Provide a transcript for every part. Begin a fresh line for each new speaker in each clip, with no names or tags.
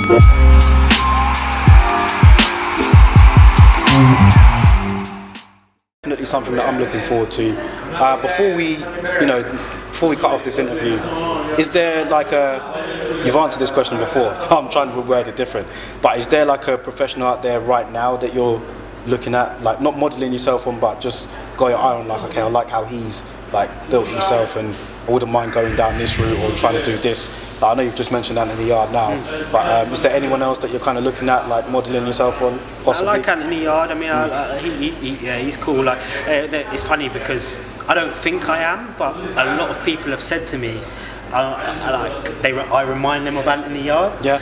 Definitely something that I'm looking forward to. Before we cut off this interview, is there like you've answered this question before, I'm trying to reword it different, but is there like a professional out there right now that you're looking at, like not modelling yourself on, but just got your eye on, like, okay, I like how he's like built himself and I wouldn't mind going down this route or trying to do this? Like, I know you've just mentioned Anthony Yard now, but is there anyone else that you're kind of looking at, like modelling yourself on, possibly?
I like Anthony Yard. I mean, he's cool. Like, it's funny because I don't think I am, but a lot of people have said to me, I remind them of Anthony Yard.
Yeah.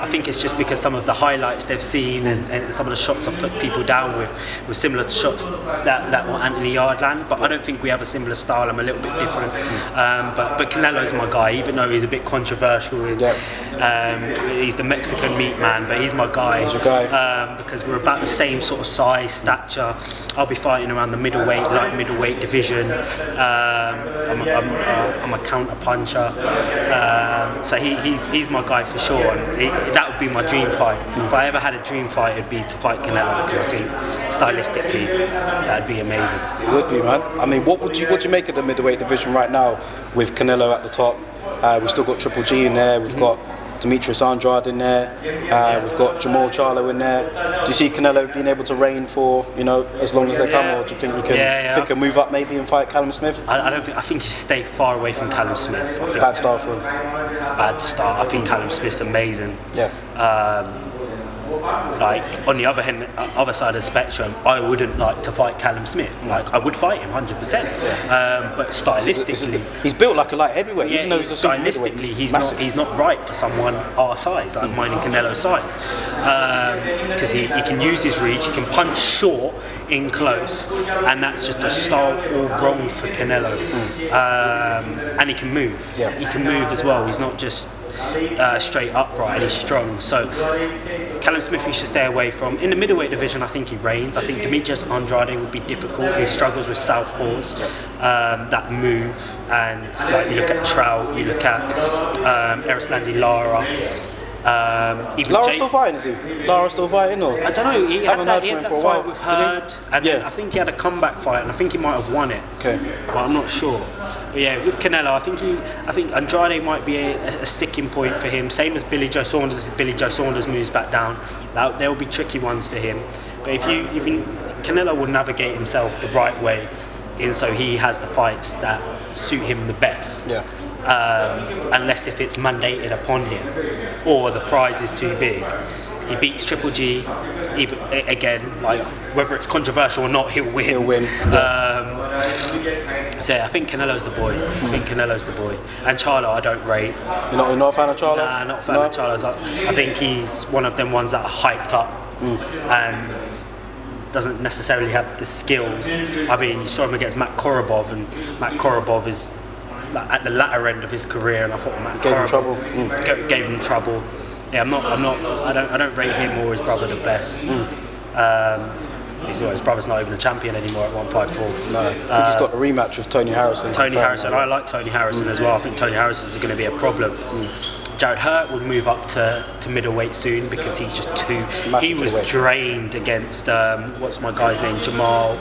I think it's just because some of the highlights they've seen and some of the shots I've put people down with were similar to shots that Anthony Yard land. But I don't think we have a similar style. I'm a little bit different. But Canelo's my guy, even though he's a bit controversial. He's the Mexican meat man, but he's my guy.
He's your guy.
Because we're about the same sort of size, stature. I'll be fighting around the light middleweight division. I'm a counter puncher. So he's my guy for sure, and that would be my dream fight. If I ever had a dream fight, it'd be to fight Canelo, because I think stylistically that'd be amazing.
It would be, man. I mean, what would you make of the middleweight division right now with Canelo at the top? We've still got Triple G in there. We've got Demetrius Andrade in there. We've got Jamal Charlo in there. Do you see Canelo being able to reign for as long as they come, or do you think he can move up maybe and fight Callum Smith?
I think he stay far away from Callum Smith.
Bad start for him.
Bad start. I think Callum Smith's amazing.
Yeah.
Like on the other side of the spectrum, I wouldn't like to fight Callum Smith. Like I would fight him 100%. But stylistically,
he's built like a light heavyweight. Even though he's
stylistically, he's not right for someone our size, like mine and Canelo's size, because he can use his reach, he can punch short in close, and that's just a style all wrong for Canelo. And he can move.
Yeah.
He can move as well. He's not just straight upright, and he's strong. So Callum Smith you should stay away from. In the middleweight division, I think he reigns. I think Demetrius Andrade would be difficult. He struggles with southpaws that move, and like you look at Trout, you look at Erislandy Lara.
Lara's still fighting, is he? Lara's still fighting, or?
I don't know. He had that fight with Hurd, and
then
I think he had a comeback fight, and I think he might have won it.
Okay.
But I'm not sure. But yeah, with Canelo, I think Andrade might be a sticking point for him. Same as Billy Joe Saunders. If Billy Joe Saunders moves back down, there will be tricky ones for him. But if Canelo will navigate himself the right way, and so he has the fights that suit him the best.
Yeah.
Unless if it's mandated upon him or the prize is too big. He beats Triple G, even again, like whether it's controversial or not, he'll win.
He'll win.
So yeah, I think Canelo's the boy. And Charlo, I don't rate.
You're not a fan of Charlo?
Nah, not a fan of Charlo. I think he's one of them ones that are hyped up and doesn't necessarily have the skills. I mean, you saw him against Matt Korobov, and Matt Korobov is at the latter end of his career, and I thought Matt
gave him trouble.
Gave him trouble. Yeah, I don't rate him or his brother the best. His brother's not even a champion anymore at 154.
No, I think he's got a rematch with Tony Harrison.
I like Tony Harrison as well. I think Tony Harrison's going to be a problem. Jared Hurt will move up to middleweight soon because he's just too. He was drained against what's my guy's name, Jamal.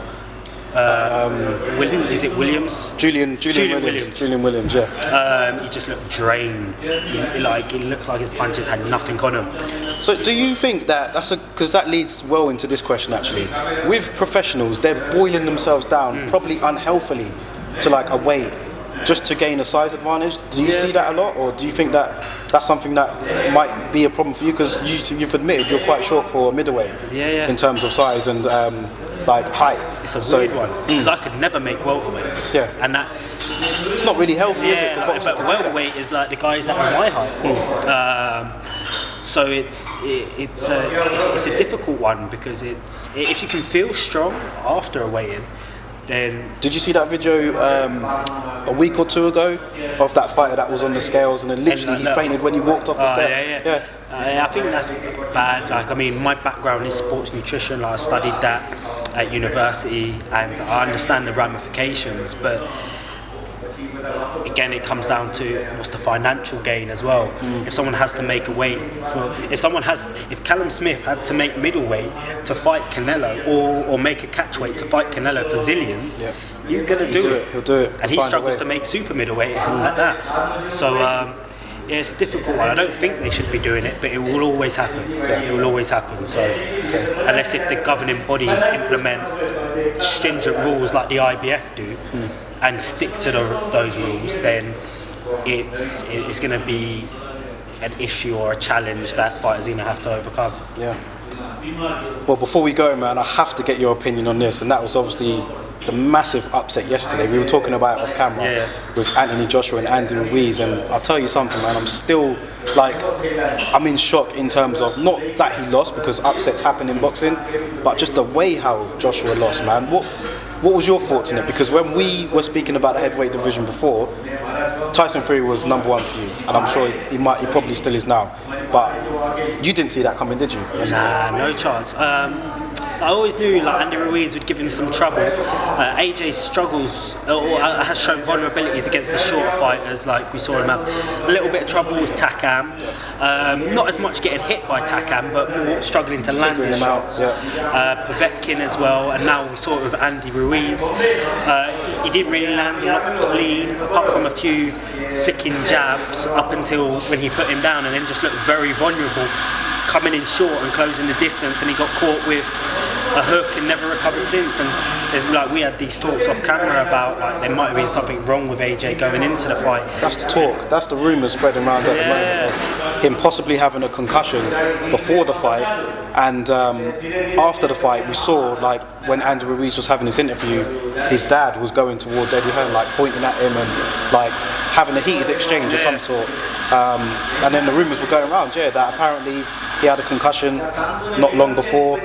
Is it Williams?
Julian Williams. Julian Williams, yeah.
He just looked drained. It looks like his punches had nothing on him.
So, do you think because that leads well into this question actually? With professionals, they're boiling themselves down, probably unhealthily, to like a weight, just to gain a size advantage. Do you see that a lot, or do you think that that's something that might be a problem for you? Because you've admitted you're quite short for a middleweight in terms of size and like height.
It's a weird one because I could never make welterweight.
Yeah,
and
it's not really healthy, is it? For boxers
but welterweight is like the guys that are my height. So it's a difficult one because if you can feel strong after a weigh-in. Then
did you see that video a week or two ago of that fighter that was on the scales and then literally he fainted when he walked off the step?
I think that's bad. Like, I mean, my background is sports nutrition. Like, I studied that at university, and I understand the ramifications. But again, it comes down to what's the financial gain as well. If someone has to make a weight if Callum Smith had to make middleweight to fight Canelo, or make a catchweight to fight Canelo for zillions, he's gonna do it.
He'll do it.
And he struggles to make super middleweight like that. So yeah, it's a difficult one. I don't think they should be doing it, but it will always happen. It will always happen. So unless if the governing bodies implement stringent rules like the IBF do and stick to those rules, then it's going to be an issue or a challenge that fighters are going to have to overcome.
Yeah. Well, before we go, man, I have to get your opinion on this, and that was obviously the massive upset yesterday. We were talking about it off camera with Anthony Joshua and Andy Ruiz, and I'll tell you something, man, I'm still I'm in shock in terms of not that he lost, because upsets happen in boxing, but just the way how Joshua lost, man. What was your thoughts on it? Because when we were speaking about the heavyweight division before, Tyson Fury was number one for you, and I'm sure he probably still is now. But you didn't see that coming, did you? Yesterday?
Nah, no chance. I always knew Andy Ruiz would give him some trouble. AJ struggles or has shown vulnerabilities against the shorter fighters, like we saw him have a little bit of trouble with Takam. Not as much getting hit by Takam, but more struggling to land his shots. Povetkin as well, and now we saw it with Andy Ruiz. He didn't really land a lot clean, apart from a few flicking jabs up until when he put him down, and then just looked very vulnerable, coming in short and closing the distance, and he got caught with a hook and never recovered since. And we had these talks off camera about there might have been something wrong with AJ going into the fight.
That's the talk. That's the rumours spreading around at the moment of him possibly having a concussion before the fight, and after the fight we saw when Andy Ruiz was having his interview, his dad was going towards Eddie Hearn, pointing at him and having a heated exchange of some sort. And then the rumours were going around, that apparently he had a concussion not long before.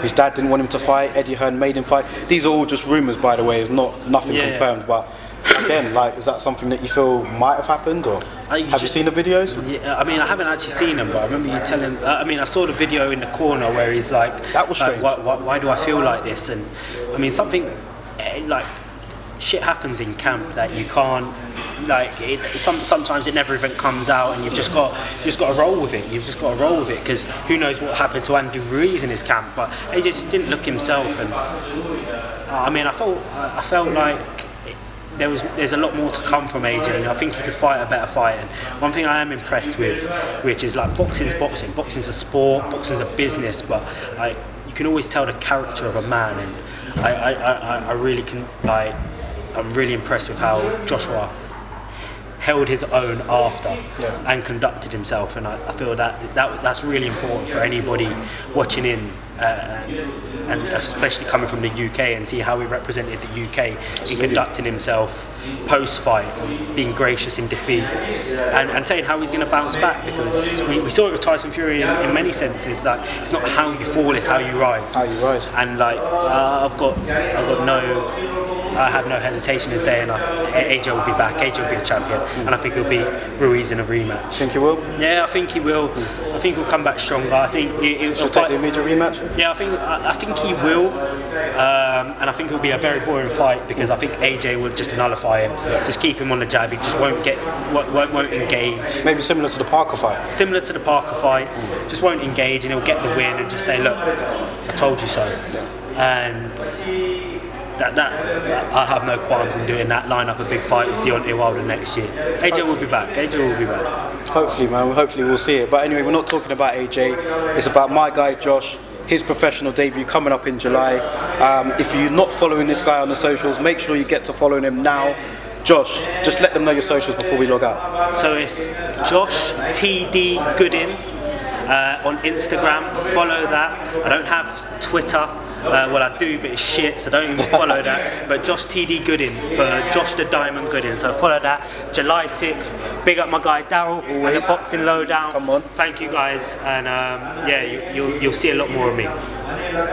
His dad didn't want him to fight. Eddie Hearn made him fight. These are all just rumours, by the way. It's nothing confirmed. But again, is that something that you feel might have happened, or have you seen the videos?
Yeah, I mean, I haven't actually seen them, but I remember you telling. I saw the video in the corner where he's
that was strange.
Why do I feel like this? And I mean, something shit happens in camp that you can't. Sometimes it never even comes out, and you've just got to roll with it. You've just got to roll with it, because who knows what happened to Andy Ruiz in his camp? But he just didn't look himself, and I felt like there's a lot more to come from AJ, and I think he could fight a better fight. And one thing I am impressed with, which is boxing's boxing. Boxing's a sport. Boxing's a business, but you can always tell the character of a man, and I really can I'm really impressed with how Joshua held his own after and conducted himself, and I feel that's really important for anybody watching in, and especially coming from the UK, and see how he represented the UK in conducting himself post-fight, being gracious in defeat, and saying how he's going to bounce back, because we saw it with Tyson Fury in many senses, that it's not how you fall, it's how you rise. And I have no hesitation in saying AJ will be back, AJ will be the champion, and I think he'll beat Ruiz in a rematch.
Think he will?
Yeah, I think he will. I think he'll come back stronger. I think he'll
take the immediate rematch?
Yeah, I think he will, and I think it'll be a very boring fight, because I think AJ will just nullify him, just keep him on the jab. He just won't engage. Maybe
similar to the Parker fight.
Just won't engage, and he'll get the win and just say, look, I told you so. And that I have no qualms in doing that. Line up a big fight with Deontay Wilder next year. AJ will be back.
Hopefully, man. Hopefully we'll see it. But anyway, we're not talking about AJ. It's about my guy Josh. His professional debut coming up in July. If you're not following this guy on the socials, make sure you get to following him now. Josh, just let them know your socials before we log out.
So it's Josh TD Goodin on Instagram. Follow that. I don't have Twitter. Well, I do, but it's shit, so don't even follow that. But Josh TD Goodin, for Josh the Diamond Goodin. So follow that. July 6th. Big up my guy Daryl and the Boxing Lowdown.
Come on.
Thank you guys, and you'll see a lot more of me.